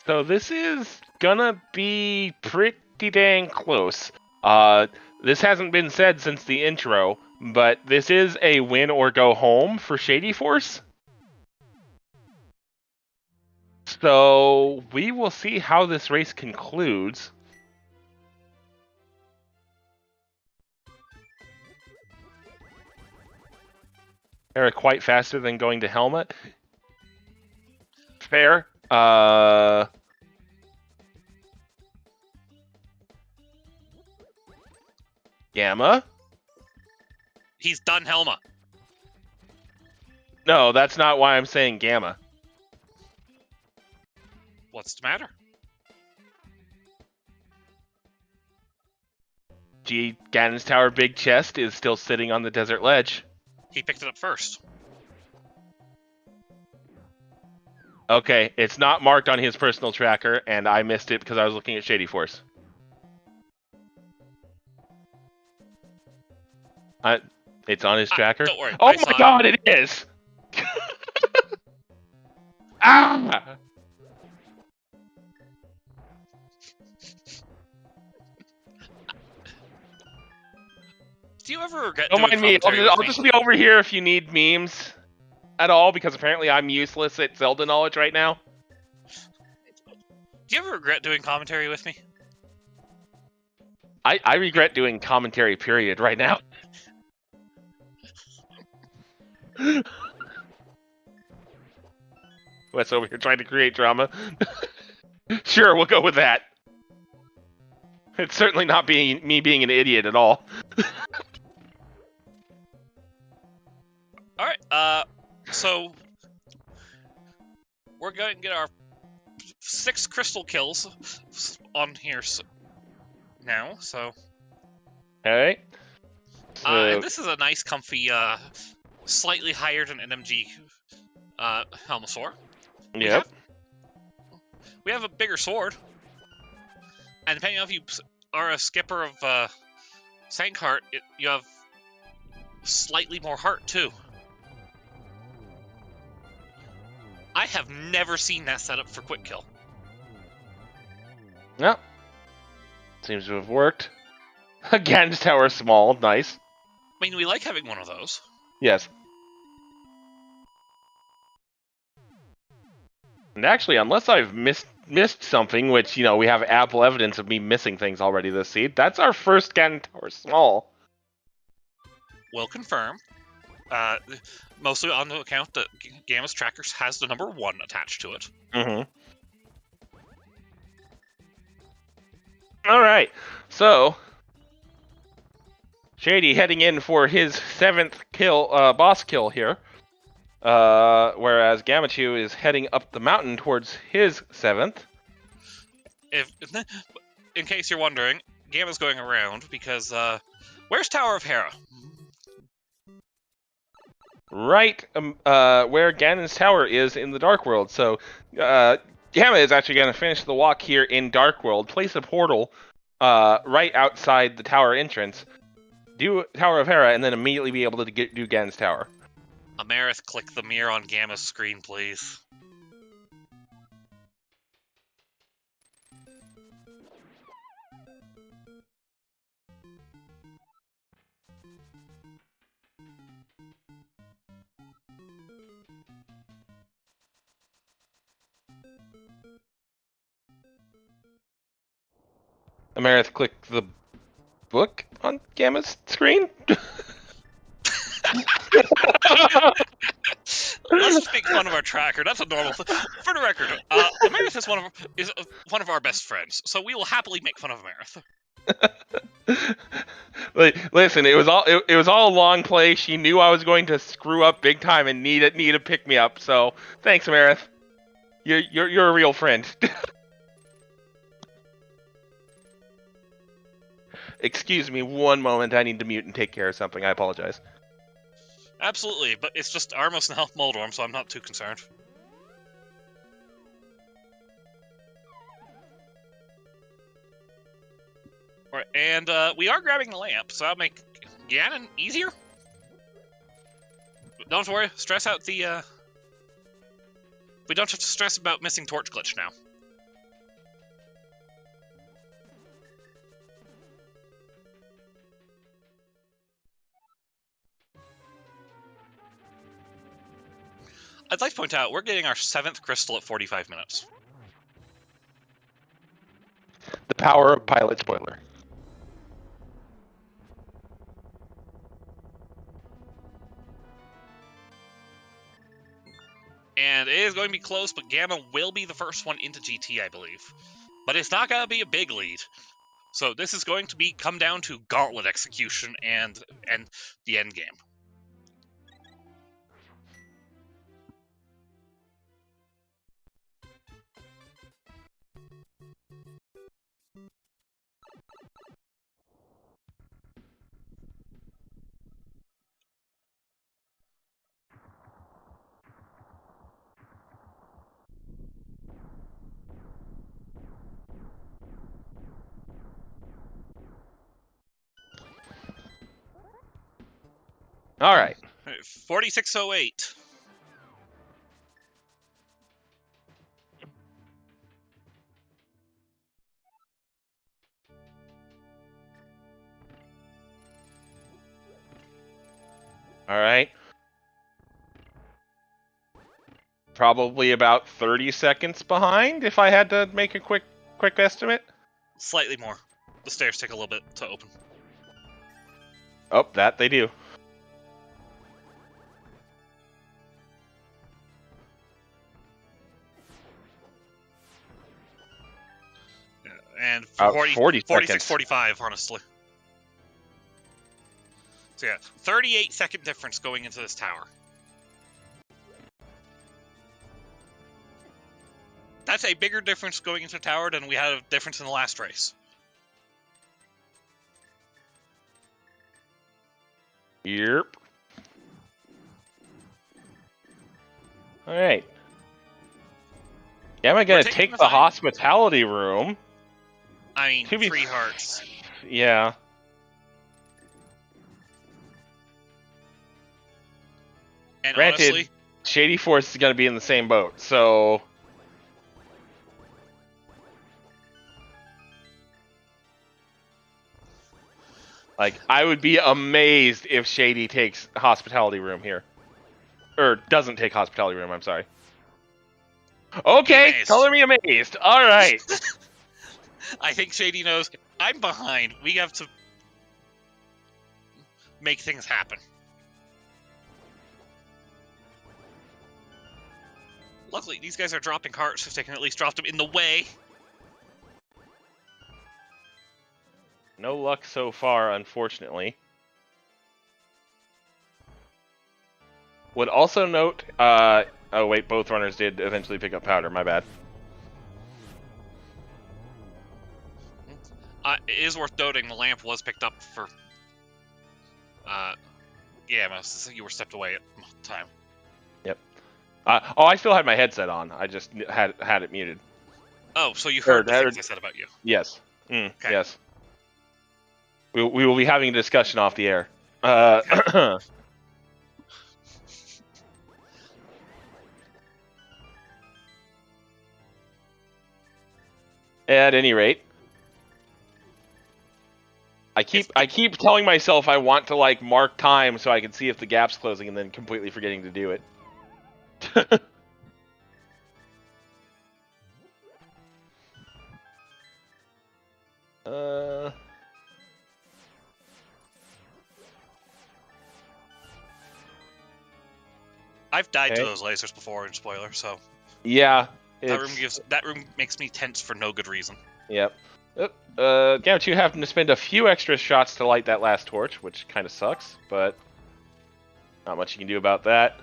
So this is gonna be pretty dang close. This hasn't been said since the intro, but this is a win or go home for Shady Force. So we will see how this race concludes. They're quite faster than going to Helmet. Fair. Gamma? He's done Helma. No, that's not why I'm saying Gamma. What's the matter? Ganon's Tower Big Chest is still sitting on the desert ledge. He picked it up first. Okay, it's not marked on his personal tracker, and I missed it because I was looking at Shady Force. It's on his tracker? Don't worry. Oh my god, it is! Ah! Do you ever regret Don't doing mind me. commentary I'll with just me? be over here if you need memes at all, because apparently I'm useless at Zelda knowledge right now. Do you ever regret doing commentary with me? I regret doing commentary, period, right now. Wes over here trying to create drama. Sure, we'll go with that. It's certainly not me being an idiot at all. Alright, so we're going to get our 6 crystal kills on here now, so... Alright. and this is a nice, comfy, slightly higher than NMG Helmosaur. Yep. We have a bigger sword. And depending on if you are a skipper of Sankheart, you have slightly more heart, too. I have never seen that setup for quick kill. No. Seems to have worked. Again, tower small, nice. I mean, we like having one of those. Yes. And actually, unless I've missed something, which, you know, we have ample evidence of me missing things already this seed, that's our first Ganon Tower small. Will confirm. Mostly on the account that Gamma's Trackers has the number 1 attached to it. Mm-hmm. Alright, so... Shady heading in for his 7th kill, boss kill here. Whereas Gamachu is heading up the mountain towards his 7th. In case you're wondering, Gamma's going around because, where's Tower of Hera? Right where Ganon's tower is in the Dark World. So Gamma is actually going to finish the walk here in Dark World, place a portal right outside the tower entrance, do Tower of Hera, and then immediately be able to do Ganon's tower. Amarith, click the mirror on Gamma's screen, please. Amarith, click the book on Gamma's screen. Let's just make fun of our tracker. That's a normal thing. For the record, Amarith is one of our best friends, so we will happily make fun of Amarith. Listen, it was all a long play. She knew I was going to screw up big time and need a pick me up. So thanks, Amarith. You're a real friend. Excuse me one moment. I need to mute and take care of something. I apologize. Absolutely, but it's just Armos and Health Moldorm, so I'm not too concerned. Alright, and we are grabbing the lamp, so that'll make Ganon easier. Don't worry, stress out the... We don't have to stress about missing Torch Glitch now. I'd like to point out, we're getting our 7th crystal at 45 minutes. The power of Pilot Spoiler. And it is going to be close, but Gamma will be the first one into GT, I believe. But it's not going to be a big lead. So this is going to come down to gauntlet execution and the end game. All right. 4608. All right. Probably about 30 seconds behind, if I had to make a quick estimate. Slightly more. The stairs take a little bit to open. Oh, that they do. And 40 46, 45, honestly. So yeah, 38-second difference going into this tower. That's a bigger difference going into tower than we had a difference in the last race. Yep. Alright. Yeah, am I gonna take the hospitality room? I mean, 3 hearts. Yeah. And granted, honestly, Shady Force is gonna be in the same boat, so... Like, I would be amazed if Shady takes hospitality room here. Or doesn't take hospitality room, I'm sorry. Okay, color me amazed. Alright. I think Shady knows I'm behind. We have to make things happen. Luckily, these guys are dropping hearts if they can at least drop them in the way. No luck so far, unfortunately. Would also note, oh wait, both runners did eventually pick up powder, my bad. It is worth noting the lamp was picked up for, yeah, you were stepped away at the time. Yep. Oh, I still had my headset on, I just had it muted. Oh, so you heard the things I said about you. Yes. Okay. Yes. We will be having a discussion off the air. Okay. At any rate, I keep telling myself I want to like mark time so I can see if the gap's closing, and then completely forgetting to do it. I've died to those lasers before in spoiler, so yeah, that room makes me tense for no good reason. Yep. Gamma 2 having to spend a few extra shots to light that last torch, which kind of sucks, but not much you can do about that.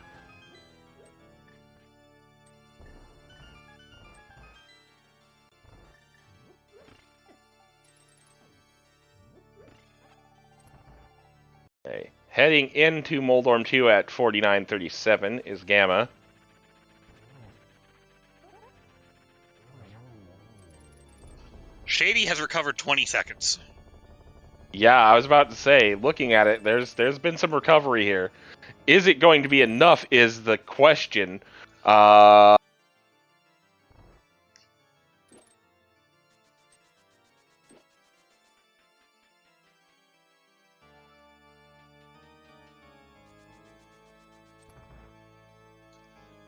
Okay. Heading into Moldorm 2 at 49.37 is Gamma. Shady has recovered 20 seconds. Yeah, I was about to say, looking at it, there's been some recovery here. Is it going to be enough is the question.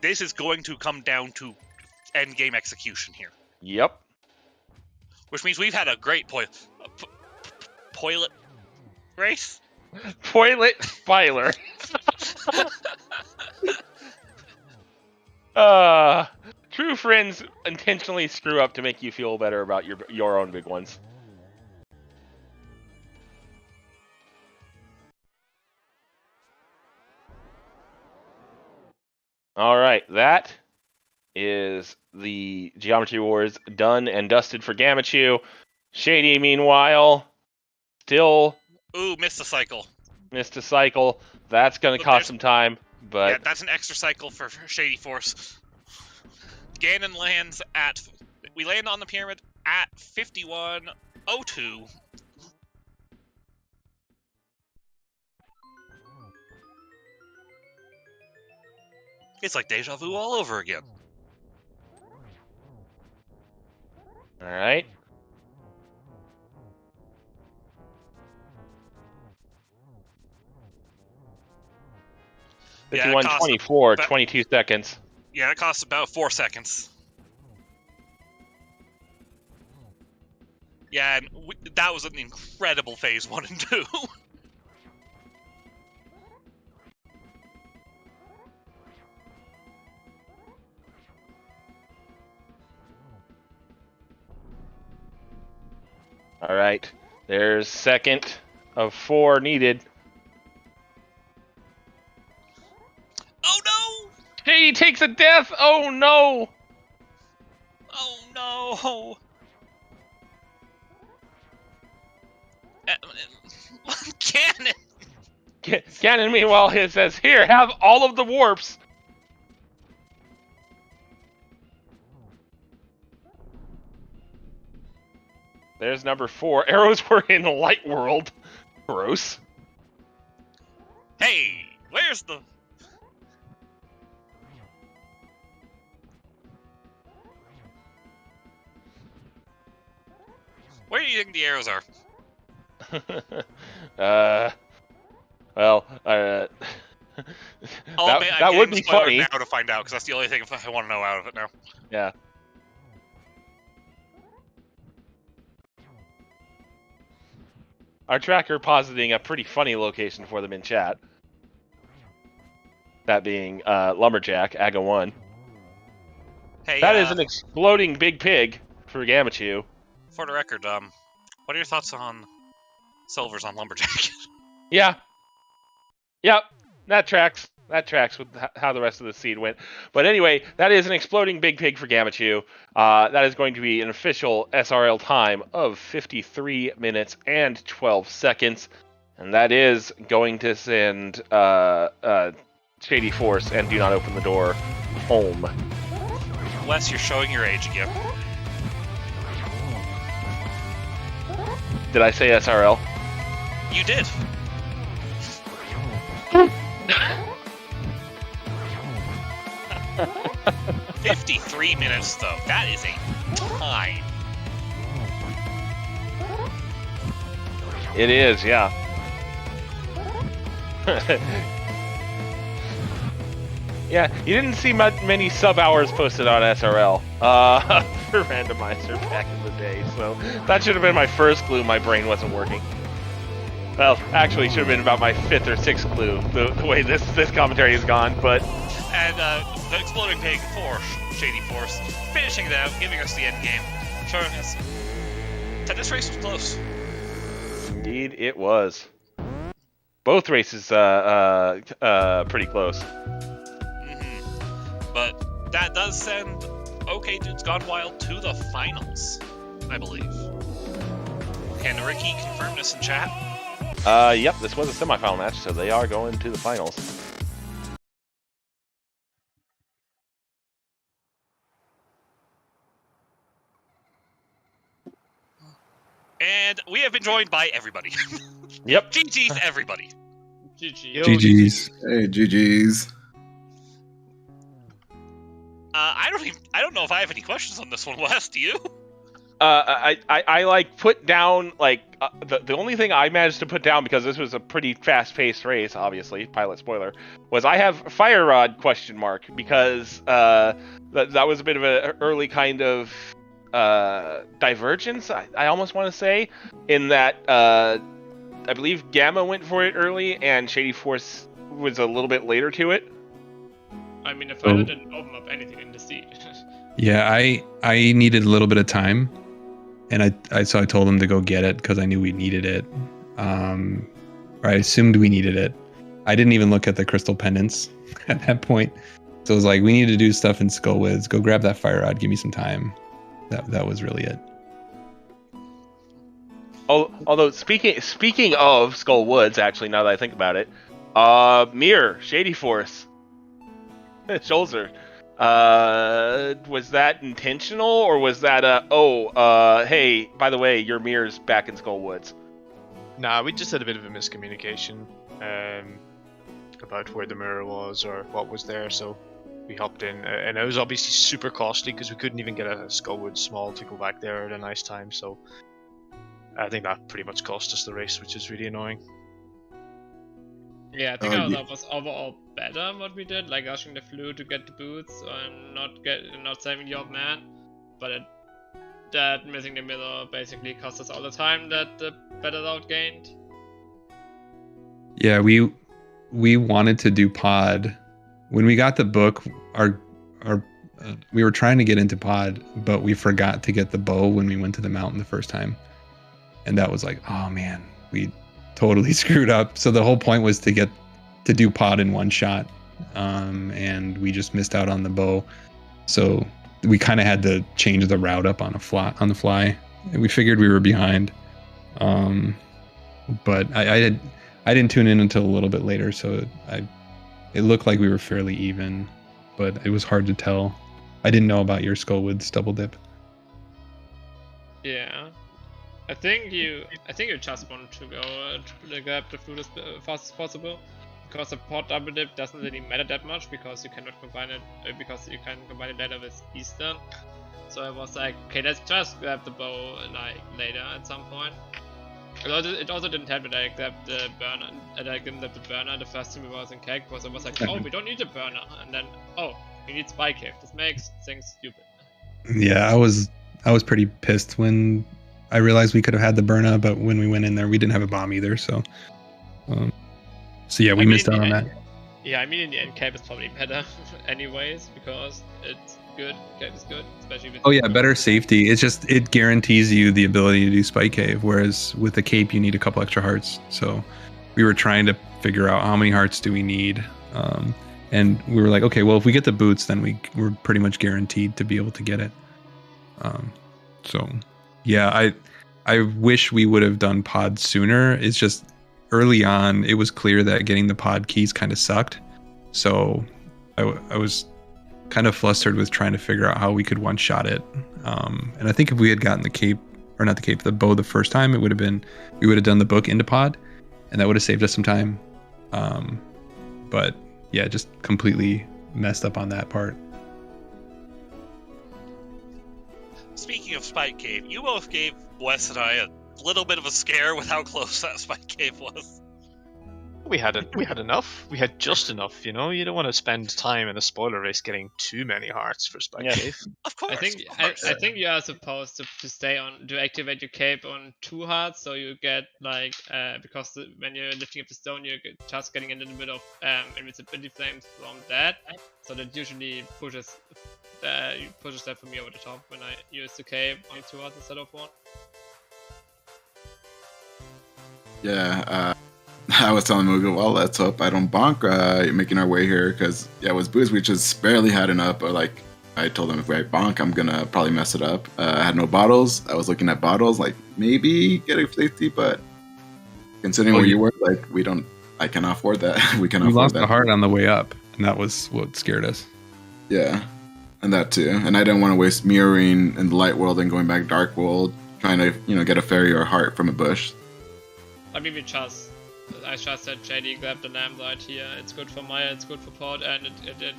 This is going to come down to endgame execution here. Yep. Which means we've had a great Poilet race? Poilet Filer. True friends intentionally screw up to make you feel better about your own big ones. Alright, that is the Geometry Wars done and dusted for Gamachu. Shady, meanwhile, still... Ooh, missed a cycle. Missed a cycle. That's going to cost some time, but... Yeah, that's an extra cycle for Shady Force. Ganon lands at... We land on the pyramid at 51:02. It's like deja vu all over again. Alright. Yeah, 51:24, 22 seconds. Yeah, it costs about 4 seconds. Yeah, and that was an incredible phase 1 and 2. Alright. There's second of 4 needed. Oh no! He takes a death! Oh no! No! Cannon! Ganon, meanwhile, he says, "Here, have all of the warps." There's number 4. Arrows were in the light world. Gross. Hey, where's the... Where do you think the arrows are? Well, that would be funny. Now to find out, because that's the only thing I want to know out of it now. Yeah. Our tracker positing a pretty funny location for them in chat. That being Lumberjack, Aga 1. Hey, that is an exploding big pig for Gamachu. For the record, what are your thoughts on Silvers on Lumberjack? Yeah. Yep. That tracks. That tracks with how the rest of the seed went. But anyway, that is an exploding big pig for Gamachu. That is going to be an official SRL time of 53 minutes and 12 seconds. And that is going to send Shady Force and Do Not Open the Door home. Wes, you're showing your age again. Did I say SRL? You did. 53 minutes, though. That is a time. It is, yeah. Yeah, you didn't see many sub-hours posted on SRL for Randomizer back in the day, so that should have been my first clue my brain wasn't working. Well, actually, it should have been about my 5th or 6th clue, the way this commentary has gone, but... And the Exploding Pig for Shady Force, finishing it out, giving us the end game, showing us that this race was close. Indeed, it was. Both races pretty close. But that does send OK Dudes Gone Wild to the finals, I believe. Can Ricky confirm this in chat? Yep, this was a semifinal match, so they are going to the finals. And we have been joined by everybody. Yep. GG's everybody. GG's. Hey, GG's. I don't know if I have any questions on this one, Wes. Do you? I like put down like the only thing I managed to put down, because this was a pretty fast-paced race, obviously pilot spoiler, was I have Fire Rod ? Because that was a bit of an early kind of divergence, I almost want to say, in that I believe Gamma went for it early and Shady Force was a little bit later to it. I mean, the final didn't open up anything in the seed. Yeah, I needed a little bit of time, and I told him to go get it because I knew we needed it. Or I assumed we needed it. I didn't even look at the crystal pendants at that point. So it was like, we need to do stuff in Skullwoods. Go grab that Fire Rod. Give me some time. That was really it. Although speaking of Skullwoods, actually, now that I think about it, Mirror, Shady Force, Scholzer, was that intentional, or was that hey, by the way, your Mirror's back in Skullwoods? Nah, we just had a bit of a miscommunication about where the mirror was or what was there, so we hopped in, and it was obviously super costly because we couldn't even get a Skullwood small to go back there at a nice time, so I think that pretty much cost us the race, which is really annoying. Yeah, I think that was overall better what we did, like rushing the flu to get the boots and not saving the old man, but that missing the middle basically cost us all the time that the better route gained. Yeah, we wanted to do pod. When we got the book, we were trying to get into pod, but we forgot to get the bow when we went to the mountain the first time. And that was like, oh man, we totally screwed up. So the whole point was to do pod in one shot. And we just missed out on the bow. So we kind of had to change the route up on the fly. We figured we were behind, but I didn't tune in until a little bit later, so it looked like we were fairly even, but it was hard to tell. I didn't know about your Skullwoods double dip. Yeah. I think you just want to go to grab the food as fast as possible, because the pod double dip doesn't really matter that much because you cannot combine it later with Eastern. So I was like, okay, let's just grab the bow like later at some point. It also didn't help that I grabbed the burner, and I didn't grab the burner the first time we was in cake, because I was like, oh, we don't need the burner, and then oh, we need Spy Cave. This makes things stupid. Yeah, I was pretty pissed when I realized we could have had the burner, but when we went in there, we didn't have a bomb either. So yeah, we missed out on that. Yeah, I mean, in the end, cave is probably better, anyways, because it's good. Cave is good, especially with. Oh yeah, better safety. It's just it guarantees you the ability to do Spike Cave, whereas with the cape you need a couple extra hearts. So we were trying to figure out how many hearts do we need, and we were like, okay, well if we get the boots, then we're pretty much guaranteed to be able to get it. So yeah, I wish we would have done pod sooner. It's just early on it was clear that getting the pod keys kind of sucked, so I was kind of flustered with trying to figure out how we could one-shot it. And I think if we had gotten the bow the first time, we would have done the book into pod, and that would have saved us some time. But yeah, just completely messed up on that part. Speaking of Spike Cave, you both gave Wes and I a little bit of a scare with how close that Spike Cave was. We had enough. We had just enough, you know. You don't want to spend time in a spoiler race getting too many hearts for Spike Cave. Of course. I think you are supposed to activate your cape on 2 hearts, so you get like because when you're lifting up the stone, you're just getting a little bit of invincibility flames from that. So that usually pushes that for me over the top when I use the cape on 2 hearts instead of 1. Yeah, I was telling Mugu, well, let's hope I don't bonk making our way here, because yeah, with boots we just barely had enough. But like I told them, if I bonk, I'm gonna probably mess it up. I had no bottles. I was looking at bottles, like maybe getting safety, but considering where you were, like I cannot afford that. We cannot. We afford lost that. the heart on the way up, and that was what scared us. Yeah, and that too. And I didn't want to waste mirroring in the light world and going back dark world trying to get a fairy or a heart from a bush. I mean, I just said JD grab the lamp right here. It's good for Maya, it's good for Pod, and it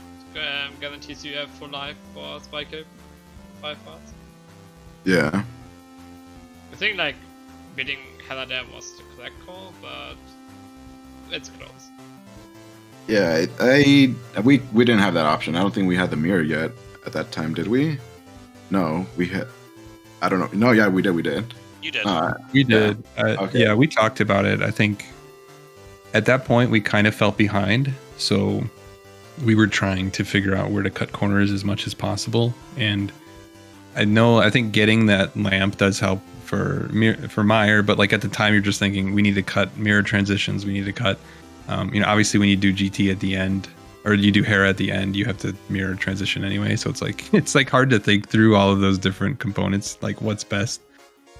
guarantees you have full life for Spike Cave 5 parts. Yeah. I think like beating Hella there was the correct call, but it's close. Yeah, we didn't have that option. I don't think we had the mirror yet at that time, did we? No, we had. I don't know. No, yeah, we did. You did. We did. Okay. Yeah, we talked about it. I think at that point we kind of felt behind, so we were trying to figure out where to cut corners as much as possible. And I think getting that lamp does help for Meyer, but like at the time you're just thinking we need to cut mirror transitions. We need to cut. Obviously when you do GT at the end, or you do Hera at the end, you have to mirror transition anyway. So it's like hard to think through all of those different components, like what's best.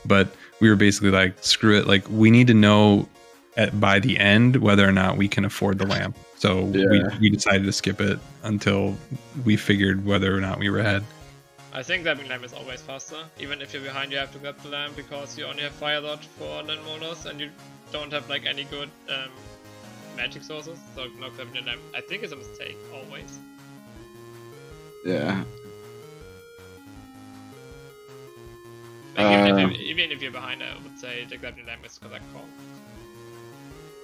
But we were basically like, screw it. Like we need to know by the end whether or not we can afford the lamp. So we decided to skip it until we figured whether or not we were ahead. I think grabbing lamp is always faster. Even if you're behind, you have to grab the lamp because you only have fire dodge for land molars and you don't have like any good magic sources. So not grabbing the lamp, I think, is a mistake always. Yeah. Like even if you're behind, I would say the grabbing lamp is the correct call.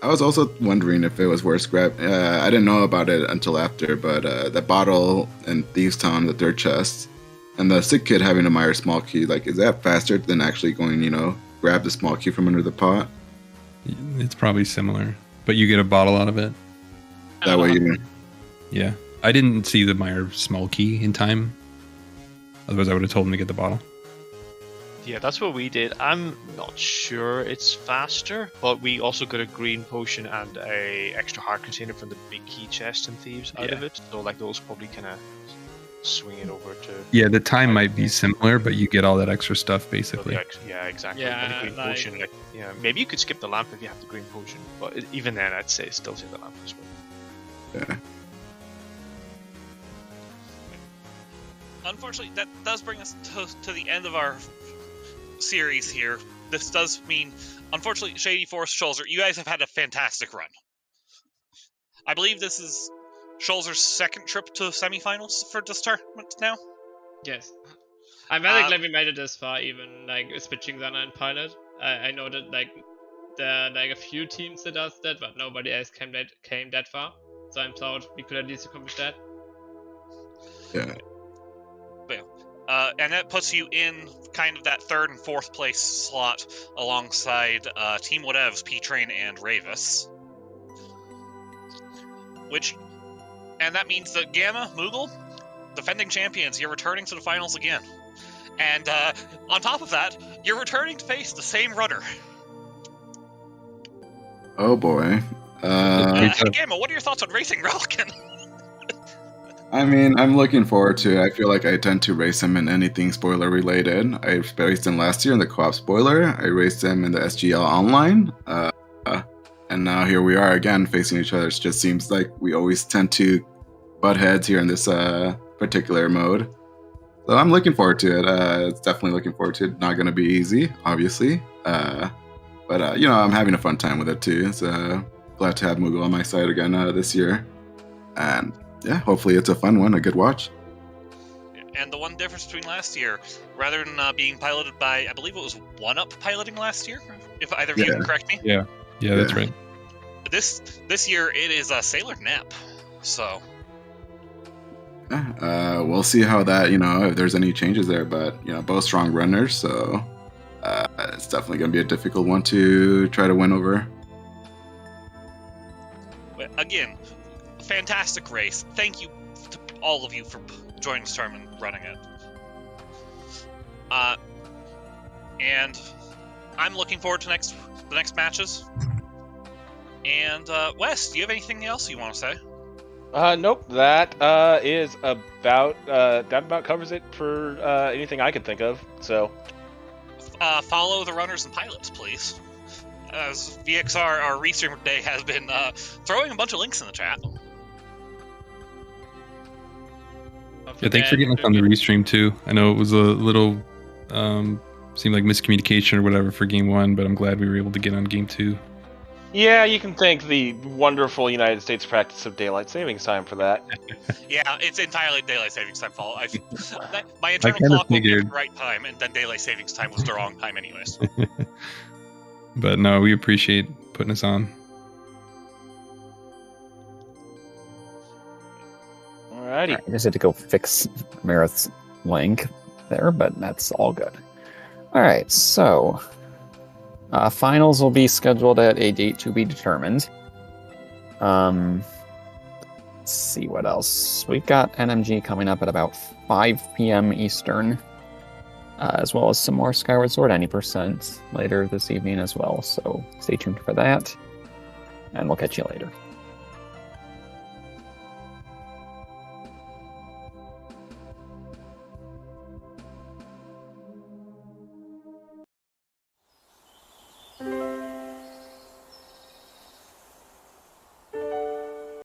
I was also wondering if it was worth grab. I didn't know about it until after, but the bottle and Thieves' Town, the third chest, and the sick kid having a Meyer small key, like, is that faster than actually going, grab the small key from under the pot? It's probably similar, but you get a bottle out of it. That way you... Yeah. I didn't see the Meyer small key in time. Otherwise I would have told him to get the bottle. Yeah, that's what we did. I'm not sure it's faster, but we also got a green potion and a extra heart container from the big key chest in Thieves out of it. So like those probably kind of swing it over to. Yeah, the time might be similar, but you get all that extra stuff basically. Yeah, exactly. Yeah, And the green like- potion, like, yeah, maybe you could skip the lamp if you have the green potion, but even then, I'd say still take the lamp as well. Yeah. Unfortunately, that does bring us to the end of our series here. This does mean, unfortunately, Shady Forest, Schulzer, you guys have had a fantastic run. I believe this is Schulzer's second trip to semifinals for this tournament now. Yes. I'm very glad we made it this far, even like switching Zelda and Pilot. I know that like there are like a few teams that does that, but nobody else came that far. So I'm proud we could at least accomplish that. Yeah. And that puts you in kind of that third and fourth place slot alongside Team Whatevs, P-Train, and Ravis. And that means that Gamma, Moogle, defending champions, you're returning to the finals again. And on top of that, you're returning to face the same runner. Oh boy. Gamma, what are your thoughts on racing Relican? I mean, I'm looking forward to it. I feel like I tend to race him in anything spoiler related. I raced him last year in the co-op spoiler. I raced him in the SGL online. And now here we are again facing each other. It just seems like we always tend to butt heads here in this particular mode. So I'm looking forward to it. It's definitely looking forward to it. Not going to be easy, obviously. But you know, I'm having a fun time with it too. So glad to have Moogle on my side again this year. And yeah, hopefully it's a fun one, a good watch. And the one difference between last year, rather than being piloted by, I believe it was 1UP piloting last year, if either of you can correct me. Yeah, that's right. This year it is Sailor Nep, so we'll see how that, you know, if there's any changes there. But you know, both strong runners, so it's definitely going to be a difficult one to try to win over. But again, fantastic race. Thank you to all of you for joining this tournament and running it. And I'm looking forward to the next matches. And Wes, do you have anything else you want to say? Nope. That is about that about covers it for anything I could think of. So Follow the runners and pilots, please. As VXR, our restreamer today, has been throwing a bunch of links in the chat. Yeah, thanks for getting us on the restream too. I know it was a little seemed like miscommunication or whatever for game 1, but I'm glad we were able to get on game 2. yeah, you can thank the wonderful United States practice of daylight savings time for that. Yeah, it's entirely daylight savings time fault. My internal clock will give the right time, and then daylight savings time was the wrong time anyways. But no, we appreciate putting us on. Alrighty. I just had to go fix Meredith's link there, but that's all good. All right, so finals will be scheduled at a date to be determined. Let's see what else. We've got NMG coming up at about 5 p.m. Eastern, as well as some more Skyward Sword 90% later this evening as well. So stay tuned for that, and we'll catch you later.